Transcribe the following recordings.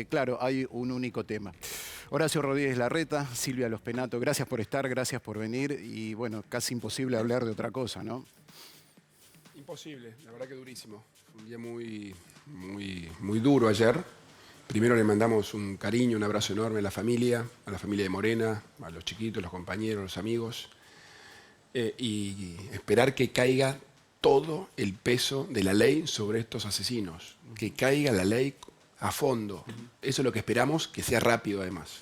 claro, hay un único tema. Horacio Rodríguez Larreta, Silvia Los Penato, gracias por estar, gracias por venir y bueno, casi imposible hablar de otra cosa, ¿no? Imposible, la verdad que durísimo. Fue un día muy duro ayer. Primero le mandamos un cariño, un abrazo enorme a la familia de Morena, a los chiquitos, los compañeros, los amigos, y esperar que caiga todo el peso de la ley sobre estos asesinos, que caiga la ley a fondo. Eso es lo que esperamos, que sea rápido además.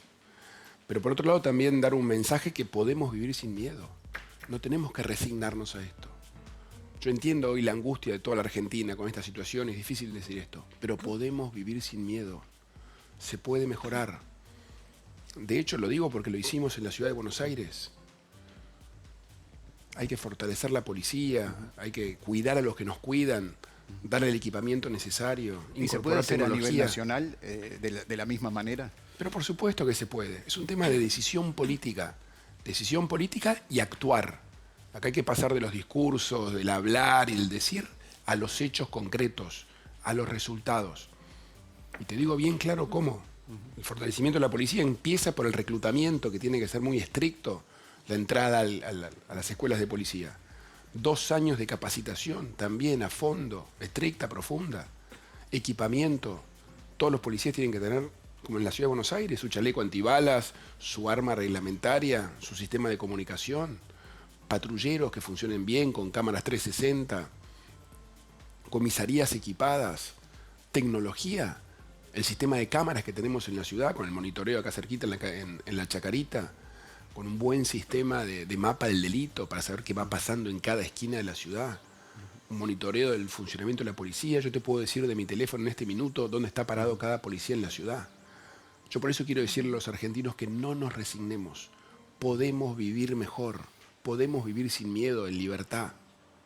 Pero por otro lado también dar un mensaje que podemos vivir sin miedo. No tenemos que resignarnos a esto. Yo entiendo hoy la angustia de toda la Argentina con esta situación, es difícil decir esto, pero podemos vivir sin miedo. Se puede mejorar. De hecho, lo digo porque lo hicimos en la ciudad de Buenos Aires. Hay que fortalecer la policía, hay que cuidar a los que nos cuidan, darle el equipamiento necesario. ¿Y se puede hacer a nivel nacional de la misma manera? Pero por supuesto que se puede. Es un tema de decisión política y actuar. Acá hay que pasar de los discursos, del hablar y el decir, a los hechos concretos, a los resultados. Y te digo bien claro cómo. El fortalecimiento de la policía empieza por el reclutamiento, que tiene que ser muy estricto, la entrada a las escuelas de policía. 2 años de capacitación, también a fondo, estricta, profunda. Equipamiento. Todos los policías tienen que tener, como en la Ciudad de Buenos Aires, su chaleco antibalas, su arma reglamentaria, su sistema de comunicación. Patrulleros que funcionen bien, con cámaras 360. Comisarías equipadas. Tecnología. El sistema de cámaras que tenemos en la ciudad, con el monitoreo acá cerquita en la Chacarita, con un buen sistema de mapa del delito para saber qué va pasando en cada esquina de la ciudad, un monitoreo del funcionamiento de la policía. Yo te puedo decir de mi teléfono en este minuto dónde está parado cada policía en la ciudad. Yo por eso quiero decirle a los argentinos que no nos resignemos. Podemos vivir mejor, podemos vivir sin miedo, en libertad.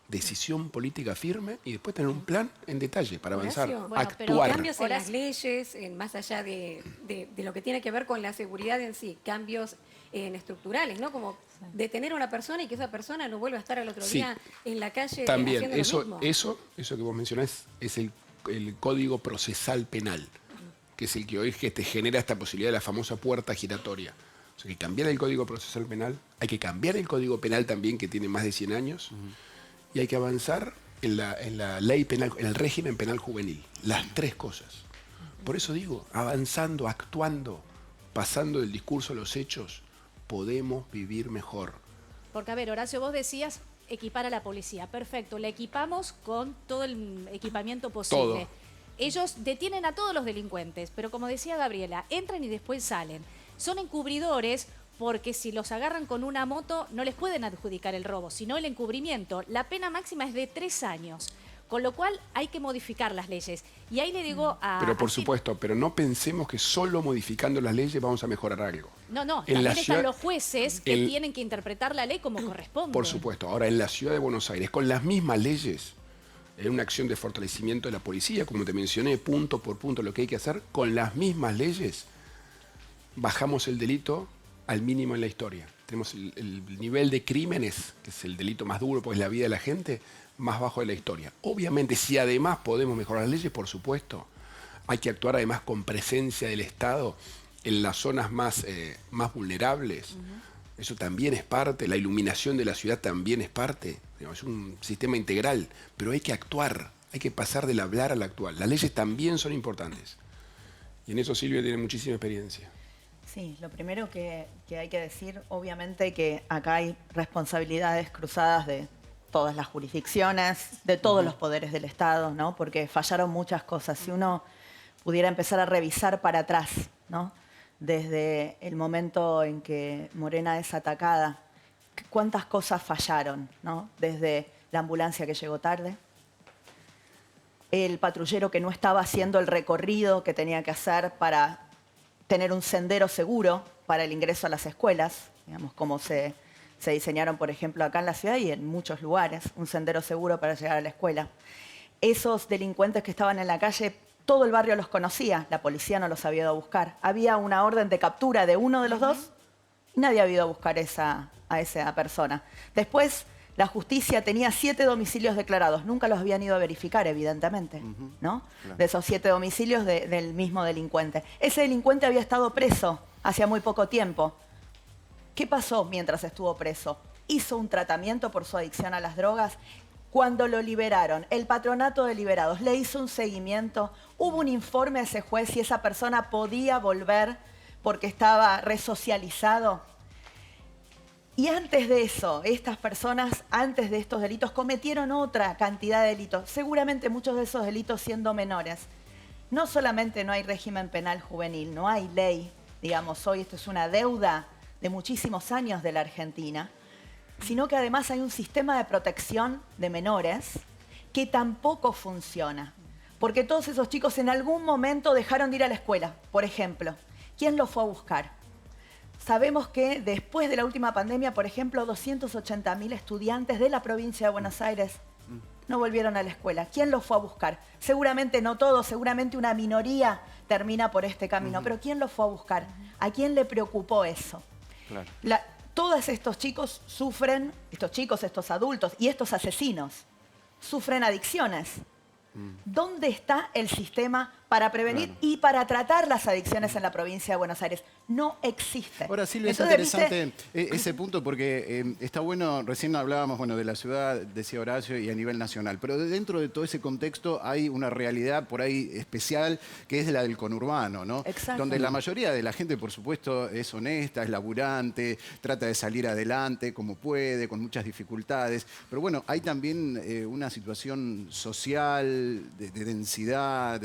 Decisión política firme y después tener un plan en detalle para avanzar, Bueno, actuar. pero cambios en las leyes, más allá de lo que tiene que ver con la seguridad en sí, cambios estructurales, ¿no? Como detener a una persona y que esa persona no vuelva a estar al otro día en la calle también, haciendo lo mismo. Eso que vos mencionás es el Código Procesal Penal, que es el que hoy te genera esta posibilidad de la famosa puerta giratoria. O sea, que cambiar el Código Procesal Penal, hay que cambiar el Código Penal también, que tiene más de 100 años, y hay que avanzar en la ley penal, en el régimen penal juvenil. Las 3 cosas. Por eso digo, avanzando, actuando, pasando del discurso a los hechos, podemos vivir mejor. Porque, a ver, Horacio, vos decías equipar a la policía. Perfecto, la equipamos con todo el equipamiento posible. Todo. Ellos detienen a todos los delincuentes, pero como decía Gabriela, entran y después salen. Son encubridores porque si los agarran con una moto no les pueden adjudicar el robo, sino el encubrimiento. La pena máxima es de 3 años. Con lo cual hay que modificar las leyes. Y ahí le digo a... Pero por supuesto, pero no pensemos que solo modificando las leyes vamos a mejorar algo. No, también están los jueces que tienen que interpretar la ley como corresponde. Por supuesto. Ahora, en la Ciudad de Buenos Aires, con las mismas leyes, en una acción de fortalecimiento de la policía, como te mencioné, punto por punto lo que hay que hacer, con las mismas leyes, bajamos el delito al mínimo en la historia. Tenemos el nivel de crímenes, que es el delito más duro, porque es la vida de la gente, más bajo de la historia. Obviamente, si además podemos mejorar las leyes, por supuesto, hay que actuar además con presencia del Estado en las zonas más vulnerables. Eso también es parte, la iluminación de la ciudad también es parte. Es un sistema integral, pero hay que actuar, hay que pasar del hablar al actuar. Las leyes también son importantes. Y en eso Silvia tiene muchísima experiencia. Sí, lo primero que hay que decir, obviamente que acá hay responsabilidades cruzadas de todas las jurisdicciones, de todos los poderes del Estado, ¿no? Porque fallaron muchas cosas. Si uno pudiera empezar a revisar para atrás, ¿no? Desde el momento en que Morena es atacada, cuántas cosas fallaron, ¿no? Desde la ambulancia que llegó tarde, el patrullero que no estaba haciendo el recorrido que tenía que hacer para tener un sendero seguro para el ingreso a las escuelas, digamos, como se diseñaron, por ejemplo, acá en la ciudad y en muchos lugares, un sendero seguro para llegar a la escuela. Esos delincuentes que estaban en la calle, todo el barrio los conocía, la policía no los había ido a buscar. Había una orden de captura de uno de los dos y nadie había ido a buscar a esa persona. Después, la justicia tenía 7 domicilios declarados. Nunca los habían ido a verificar, evidentemente, ¿no? Claro. De esos 7 domicilios del mismo delincuente. Ese delincuente había estado preso hacía muy poco tiempo. ¿Qué pasó mientras estuvo preso? Hizo un tratamiento por su adicción a las drogas. Cuando lo liberaron, el patronato de liberados le hizo un seguimiento. Hubo un informe a ese juez si esa persona podía volver porque estaba resocializado. Y antes de eso, estas personas, antes de estos delitos, cometieron otra cantidad de delitos. Seguramente muchos de esos delitos siendo menores. No solamente no hay régimen penal juvenil, no hay ley, digamos, hoy esto es una deuda de muchísimos años de la Argentina, sino que además hay un sistema de protección de menores que tampoco funciona. Porque todos esos chicos en algún momento dejaron de ir a la escuela, por ejemplo. ¿Quién los fue a buscar? Sabemos que después de la última pandemia, por ejemplo, 280.000 estudiantes de la provincia de Buenos Aires no volvieron a la escuela. ¿Quién los fue a buscar? Seguramente no todos, seguramente una minoría termina por este camino. Pero ¿quién los fue a buscar? ¿A quién le preocupó eso? Claro. Todos estos chicos sufren, estos chicos, estos adultos y estos asesinos, sufren adicciones. ¿Dónde está el sistema para prevenir y para tratar las adicciones en la provincia de Buenos Aires? No existe. Ahora, Silvia, es Entonces, interesante ese punto porque está bueno, recién hablábamos de la ciudad, decía Horacio, y a nivel nacional, pero dentro de todo ese contexto hay una realidad por ahí especial que es la del conurbano, ¿no? Exacto. Donde la mayoría de la gente, por supuesto, es honesta, es laburante, trata de salir adelante como puede, con muchas dificultades, pero bueno, hay también una situación social, de densidad,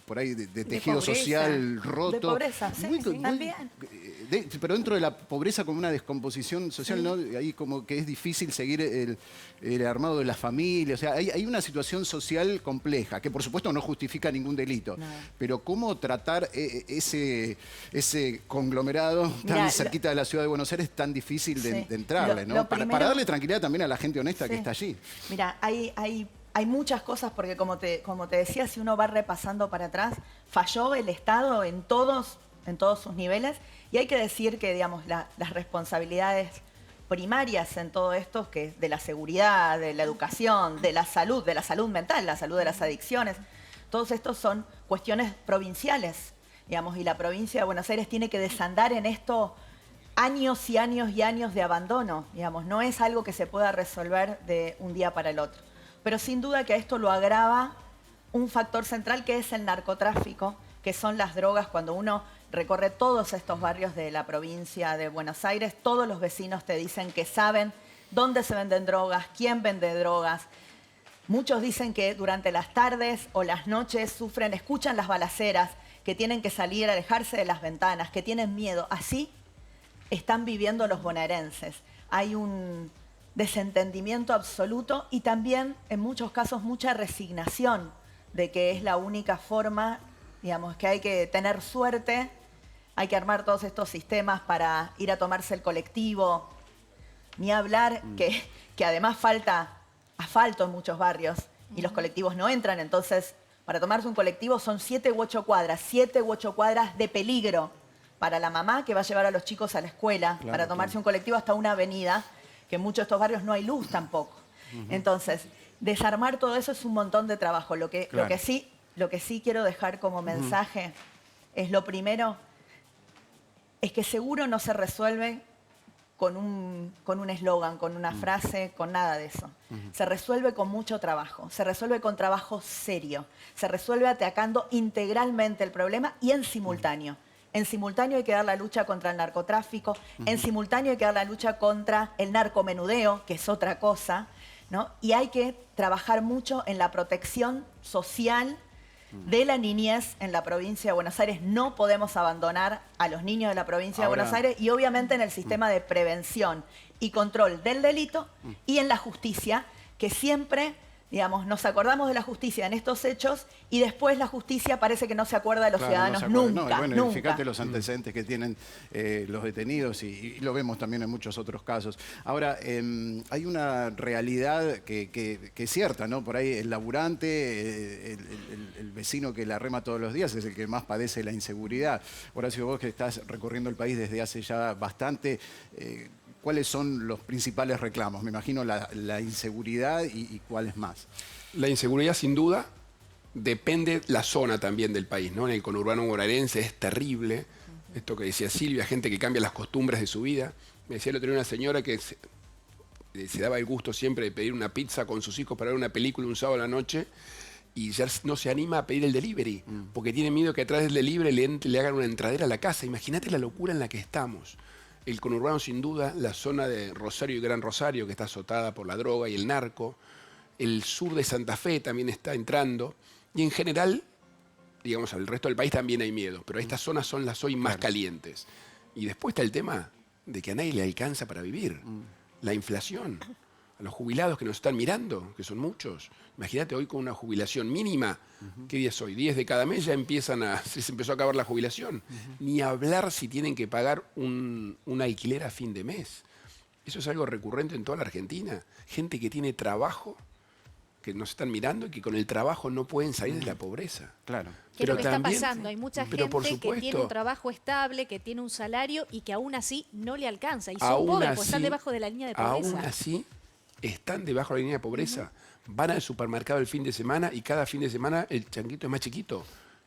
por ahí de tejido pobreza. social roto. De pobreza, sí, sí, también. Pero dentro de la pobreza como una descomposición social, ¿no? Ahí como que es difícil seguir el armado de la familia. O sea, hay una situación social compleja, que por supuesto no justifica ningún delito. No. Pero cómo tratar ese conglomerado tan Mirá, cerquita de la ciudad de Buenos Aires tan difícil de entrarle, ¿no? Para darle tranquilidad también a la gente honesta que está allí. Mira, hay muchas cosas, porque como te decía, si uno va repasando para atrás, falló el Estado en todos sus niveles, y hay que decir que, digamos, las responsabilidades primarias en todo esto, que es de la seguridad, de la educación, de la salud mental, la salud de las adicciones, todos estos son cuestiones provinciales, digamos, y la provincia de Buenos Aires tiene que desandar en esto años y años y años de abandono, digamos, no es algo que se pueda resolver de un día para el otro. Pero sin duda que a esto lo agrava un factor central que es el narcotráfico, que son las drogas. Cuando uno recorre todos estos barrios de la provincia de Buenos Aires, todos los vecinos te dicen que saben dónde se venden drogas, quién vende drogas. Muchos dicen que durante las tardes o las noches escuchan las balaceras, que tienen que salir, alejarse de las ventanas, que tienen miedo. Así están viviendo los bonaerenses. Hay un desentendimiento absoluto y también, en muchos casos, mucha resignación de que es la única forma, digamos, que hay que tener suerte, hay que armar todos estos sistemas para ir a tomarse el colectivo. Ni hablar que además falta asfalto en muchos barrios y los colectivos no entran, entonces para tomarse un colectivo son 7 u 8 cuadras de peligro para la mamá que va a llevar a los chicos a la escuela, claro, para tomarse un colectivo hasta una avenida, que en muchos de estos barrios no hay luz tampoco. Entonces, desarmar todo eso es un montón de trabajo. Lo que sí quiero dejar como mensaje es, lo primero, es que seguro no se resuelve con un eslogan, con una frase, con nada de eso. Se resuelve con mucho trabajo, se resuelve con trabajo serio, se resuelve atacando integralmente el problema y en simultáneo. En simultáneo hay que dar la lucha contra el narcotráfico, en simultáneo hay que dar la lucha contra el narcomenudeo, que es otra cosa, ¿no? Y hay que trabajar mucho en la protección social de la niñez en la provincia de Buenos Aires. No podemos abandonar a los niños de la provincia de Buenos Aires, y obviamente en el sistema de prevención y control del delito y en la justicia, que siempre, digamos, nos acordamos de la justicia en estos hechos y después la justicia parece que no se acuerda de los ciudadanos nunca. Bueno, fíjate los antecedentes que tienen los detenidos y lo vemos también en muchos otros casos. Ahora, hay una realidad que es cierta, ¿no? Por ahí el laburante, el vecino que la rema todos los días es el que más padece la inseguridad. Horacio, vos que estás recorriendo el país desde hace ya bastante, ¿cuáles son los principales reclamos? Me imagino la inseguridad y cuáles más. La inseguridad, sin duda, depende la zona también del país, ¿no? En el conurbano bonaerense es terrible. Esto que decía Silvia, gente que cambia las costumbres de su vida. Me decía el otro día una señora que se daba el gusto siempre de pedir una pizza con sus hijos para ver una película un sábado a la noche y ya no se anima a pedir el delivery, porque tiene miedo que atrás del delivery le hagan una entradera a la casa. Imagínate la locura en la que estamos. El conurbano, sin duda, la zona de Rosario y Gran Rosario, que está azotada por la droga y el narco. El sur de Santa Fe también está entrando. Y en general, digamos, al resto del país también hay miedo, pero estas zonas son las hoy más calientes. Y después está el tema de que a nadie le alcanza para vivir. La inflación. A los jubilados que nos están mirando, que son muchos. Imagínate hoy con una jubilación mínima. ¿Qué día es hoy? 10 de cada mes ya se empezó a acabar la jubilación. Ni hablar si tienen que pagar un alquiler a fin de mes. Eso es algo recurrente en toda la Argentina. Gente que tiene trabajo, que nos están mirando y que con el trabajo no pueden salir de la pobreza. Claro. Que es lo que está también, pasando. Hay mucha pero por gente que tiene supuesto, un trabajo estable, que tiene un salario y que aún así no le alcanza. Y son aún pobres, pues así- están debajo de la línea de pobreza. Aún así, están debajo de la línea de pobreza. Van al supermercado el fin de semana y cada fin de semana el changuito es más chiquito.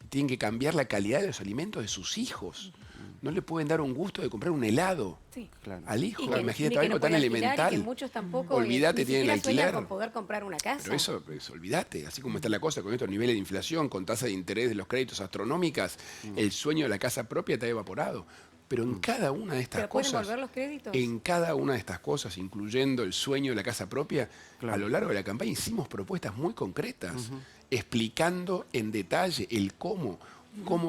Tienen que cambiar la calidad de los alimentos de sus hijos. No le pueden dar un gusto de comprar un helado Sí. Claro. al hijo. Y que- Imagínate ni que algo no tan pueden alquilar elemental. y que muchos tampoco Olvídate, ni tienen siquiera sueñan alquiler. con poder comprar una casa. Pero eso, olvídate, así como está la cosa con estos niveles de inflación, con tasa de interés de los créditos astronómicas, el sueño de la casa propia te ha evaporado. Pero en cada una de estas ¿Pero pueden cosas, volver los créditos? en cada una de estas cosas, incluyendo el sueño de la casa propia, a lo largo de la campaña hicimos propuestas muy concretas, explicando en detalle el cómo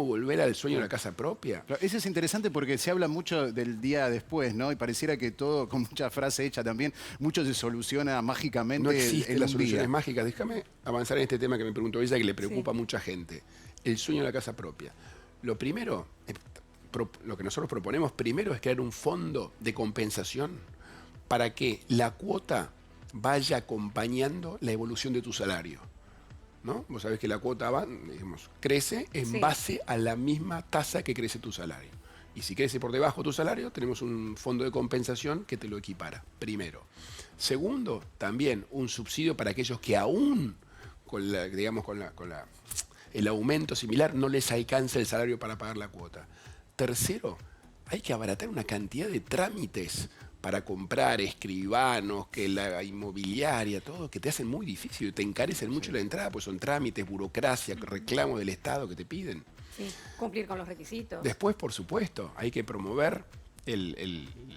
volver al sueño de la casa propia. Claro, eso es interesante porque se habla mucho del día después, ¿no? Y pareciera que todo, con mucha frase hecha también, mucho se soluciona mágicamente No existen en las un soluciones día. mágicas. Déjame avanzar en este tema que me preguntó ella, que le preocupa a mucha gente. El sueño de la casa propia. Lo primero, lo que nosotros proponemos primero es crear un fondo de compensación para que la cuota vaya acompañando la evolución de tu salario, ¿no? Vos sabés que la cuota va, digamos, crece en Sí. base a la misma tasa que crece tu salario. Y si crece por debajo tu salario, tenemos un fondo de compensación que te lo equipara, primero. Segundo, también un subsidio para aquellos que aún con el aumento similar no les alcanza el salario para pagar la cuota. Tercero, hay que abaratar una cantidad de trámites para comprar escribanos, que la inmobiliaria, todo, que te hacen muy difícil, te encarecen mucho la entrada, pues son trámites, burocracia, reclamos del Estado que te piden. Sí, cumplir con los requisitos. Después, por supuesto, hay que promover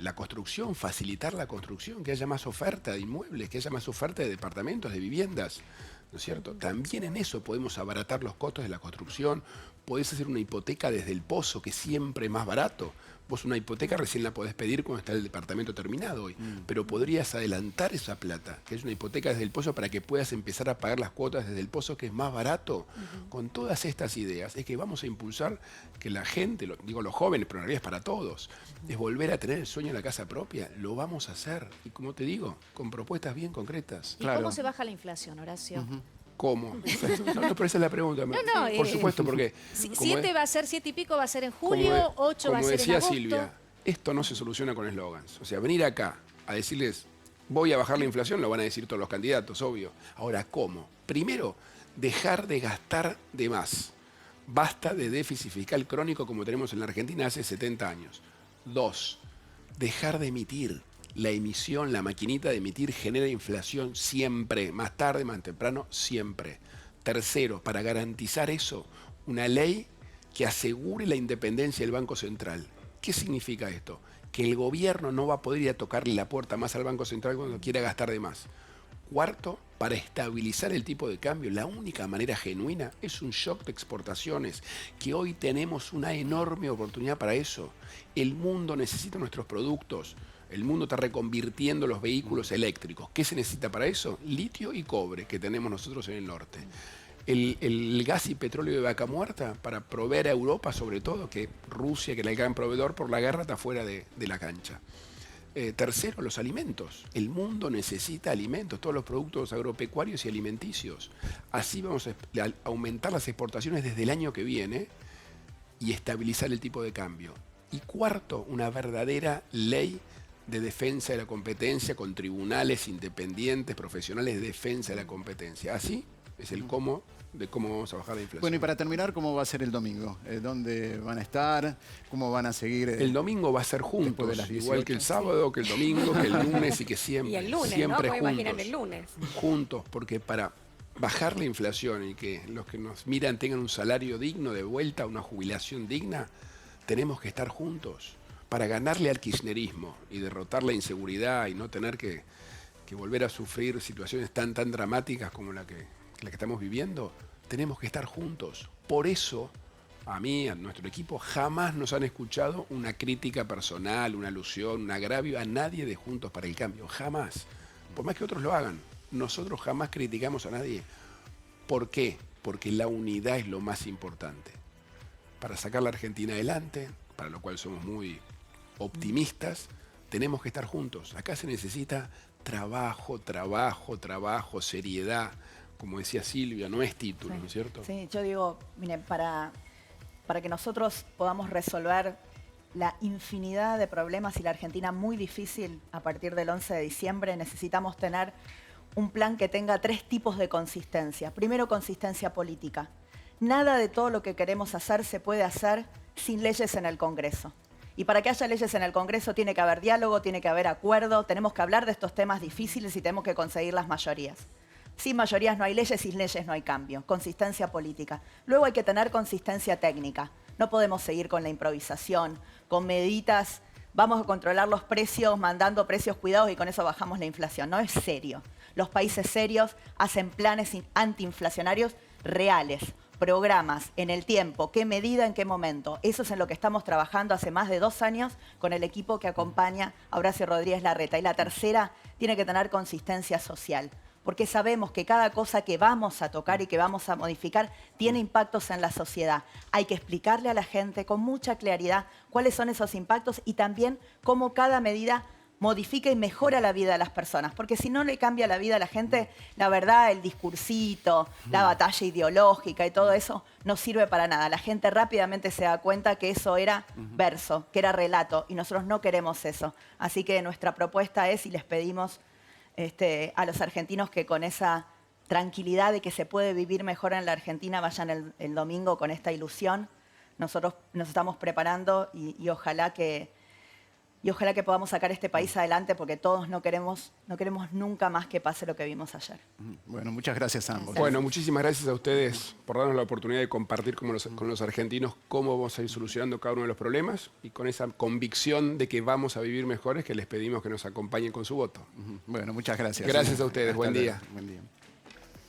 la construcción, facilitar la construcción, que haya más oferta de inmuebles, que haya más oferta de departamentos, de viviendas, ¿no es cierto? También en eso podemos abaratar los costos de la construcción. Podés hacer una hipoteca desde el pozo, que siempre es más barato. Vos una hipoteca recién la podés pedir cuando está el departamento terminado hoy, pero podrías adelantar esa plata, que es una hipoteca desde el pozo, para que puedas empezar a pagar las cuotas desde el pozo, que es más barato. Con todas estas ideas es que vamos a impulsar que la gente, digo los jóvenes, pero en realidad es para todos, es volver a tener el sueño de la casa propia. Lo vamos a hacer, y como te digo, con propuestas bien concretas. ¿Y Claro. cómo se baja la inflación, Horacio? ¿Cómo? No, pero esa es la pregunta. No, Por supuesto, porque... como 7 es- va a ser 7 y pico, va a ser en como julio, 8 va a como ser en decía agosto. Silvia, esto no se soluciona con eslogans. O sea, venir acá a decirles, voy a bajar la inflación, lo van a decir todos los candidatos, obvio. Ahora, ¿cómo? Primero, dejar de gastar de más. Basta de déficit fiscal crónico como tenemos en la Argentina hace 70 años. 2, dejar de emitir. La emisión, la maquinita de emitir genera inflación siempre, más tarde, más temprano, siempre. Tercero, para garantizar eso, una ley que asegure la independencia del Banco Central. ¿Qué significa esto? Que el gobierno no va a poder ir a tocarle la puerta más al Banco Central cuando quiera gastar de más. Cuarto, para estabilizar el tipo de cambio, la única manera genuina es un shock de exportaciones, que hoy tenemos una enorme oportunidad para eso. El mundo necesita nuestros productos. El mundo está reconvirtiendo los vehículos eléctricos. ¿Qué se necesita para eso? Litio y cobre, que tenemos nosotros en el norte. El gas y petróleo de vaca muerta para proveer a Europa, sobre todo, que Rusia, que era el gran proveedor por la guerra, está fuera de la cancha. Tercero, los alimentos. El mundo necesita alimentos, todos los productos agropecuarios y alimenticios. Así vamos a aumentar las exportaciones desde el año que viene y estabilizar el tipo de cambio. Y cuarto, una verdadera ley de defensa de la competencia, con tribunales independientes, profesionales de defensa de la competencia. Así es el cómo de cómo vamos a bajar la inflación. Bueno, y para terminar, ¿cómo va a ser el domingo? ¿Dónde van a estar? ¿Cómo van a seguir? El domingo va a ser juntos, de las 18. igual que el sábado, que el domingo, que el lunes y que siempre. Y el lunes, siempre ¿no? juntos. Imaginan el lunes. Juntos, porque para bajar la inflación y que los que nos miran tengan un salario digno de vuelta, una jubilación digna, tenemos que estar juntos. Para ganarle al kirchnerismo y derrotar la inseguridad y no tener que volver a sufrir situaciones tan dramáticas como la que estamos viviendo, tenemos que estar juntos. Por eso, a mí, a nuestro equipo, jamás nos han escuchado una crítica personal, una alusión, un agravio a nadie de Juntos para el Cambio. Jamás. Por más que otros lo hagan, nosotros jamás criticamos a nadie. ¿Por qué? Porque la unidad es lo más importante. Para sacar la Argentina adelante, para lo cual somos muy optimistas, tenemos que estar juntos. Acá se necesita trabajo, seriedad. Como decía Silvia, no es título, ¿no es cierto? Sí, yo digo, miren, para que nosotros podamos resolver la infinidad de problemas y la Argentina muy difícil a partir del 11 de diciembre, necesitamos tener un plan que tenga 3 tipos de consistencia. Primero, consistencia política. Nada de todo lo que queremos hacer se puede hacer sin leyes en el Congreso. Y para que haya leyes en el Congreso tiene que haber diálogo, tiene que haber acuerdo, tenemos que hablar de estos temas difíciles y tenemos que conseguir las mayorías. Sin mayorías no hay leyes, sin leyes no hay cambio. Consistencia política. Luego hay que tener consistencia técnica. No podemos seguir con la improvisación, con medidas, vamos a controlar los precios, mandando precios cuidados y con eso bajamos la inflación. No es serio. Los países serios hacen planes antiinflacionarios reales, programas en el tiempo, qué medida, en qué momento. Eso es en lo que estamos trabajando hace más de 2 años con el equipo que acompaña a Horacio Rodríguez Larreta. Y la tercera tiene que tener consistencia social, porque sabemos que cada cosa que vamos a tocar y que vamos a modificar tiene impactos en la sociedad. Hay que explicarle a la gente con mucha claridad cuáles son esos impactos y también cómo cada medida modifica y mejora la vida de las personas. Porque si no le cambia la vida a la gente, la verdad, el discursito, la batalla ideológica y todo eso no sirve para nada. La gente rápidamente se da cuenta que eso era verso, que era relato, y nosotros no queremos eso. Así que nuestra propuesta es, y les pedimos a los argentinos que con esa tranquilidad de que se puede vivir mejor en la Argentina vayan el domingo con esta ilusión. Nosotros nos estamos preparando y ojalá que podamos sacar este país adelante porque todos no queremos nunca más que pase lo que vimos ayer. Bueno, muchas gracias a ambos. Bueno, muchísimas gracias a ustedes por darnos la oportunidad de compartir con los argentinos cómo vamos a ir solucionando cada uno de los problemas y con esa convicción de que vamos a vivir mejores que les pedimos que nos acompañen con su voto. Bueno, muchas gracias. Gracias a ustedes. Buen Hasta día. luego. Buen día.